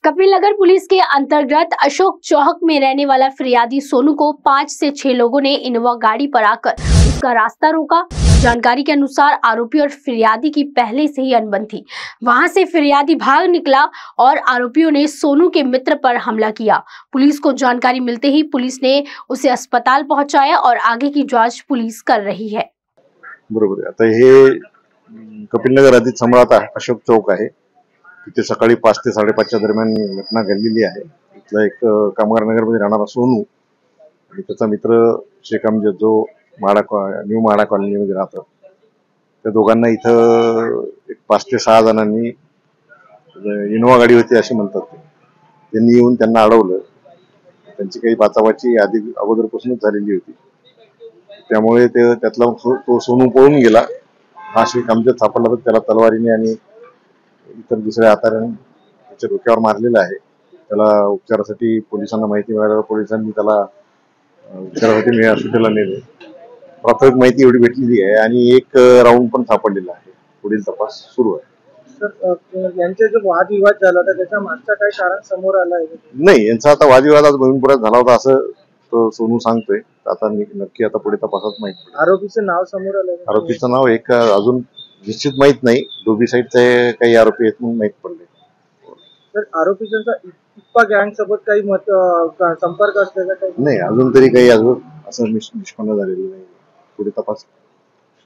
Kapil Nagar police के अंतर्गत अशोक चौक में रहने वाला फिरियादी सोनू को 5 से 6 लोगों ने इनोवा गाड़ी पर आकर उसका रास्ता रोका। जानकारी के अनुसार आरोपी और फिरियादी की पहले से ही अनबन थी। वहां से फिरियादी भाग निकला और आरोपियों ने सोनू के मित्र पर हमला किया। पुलिस को जानकारी मिलते ही पुलिस ने उसे अस्पताल पहुंचाया और आगे की जांच पुलिस कर रही है। बरोबर। आता हे कपिल नगर अधिक सम्राट अशोक चौक आहे। तिथे सकाळी 5 ते 5:30च्या दरम्यान घटना घडलेली आहे। इथला एक कामगार नगरमध्ये राहणारा सोनू आणि त्याचा मित्र शेख अमजद जो न्यू म्हाडा कॉलनीमध्ये राहतो, त्या दोघांना इथं एक 5 ते 6 जणांनी इनोवा गाडी होती असे म्हणतात त्यांनी येऊन त्यांना अडवलं। त्यांची काही बाचाबाची अगोदरपासूनच झालेली होती। त्यामुळे त्यातला तो सोनू पळून गेला। हा शेख अमजद सापडला तर त्याला तलवारीने आणि इतर दुसऱ्या हाताने त्याच्या डोक्यावर मारलेला आहे। त्याला उपचारासाठी पोलिसांना माहिती मिळाल्यावर पोलिसांनी त्याला उपचारासाठी हॉस्पिटलला नेले। प्राथमिक माहिती एवढी भेटलेली आहे आणि एक राऊंड पण सापडलेला आहे। पुढील तपास सुरू आहे। सर, यांचे जो वादविवाद झाला होता त्याच्या मागचं काय कारण समोर आलं आहे? नाही, यांचा आता वादविवाद आज भूमिपुरात झाला होता असं तो सोनू सांगतोय। आता नक्की आता पुढे तपासात माहिती पडेल। आरोपीचं नाव समोर आलं? आरोपीचं नाव एक अजून निश्चित माहित नाही। दोघी साईडचे काही आरोपी आहेत म्हणून माहित पडले। तर आरोपीचा इप्पा गँग सोबत काही संपर्क असलेला काही नाही, अजून तरी काही असं निष्पन्न झालेलं नाही। पुढे तपास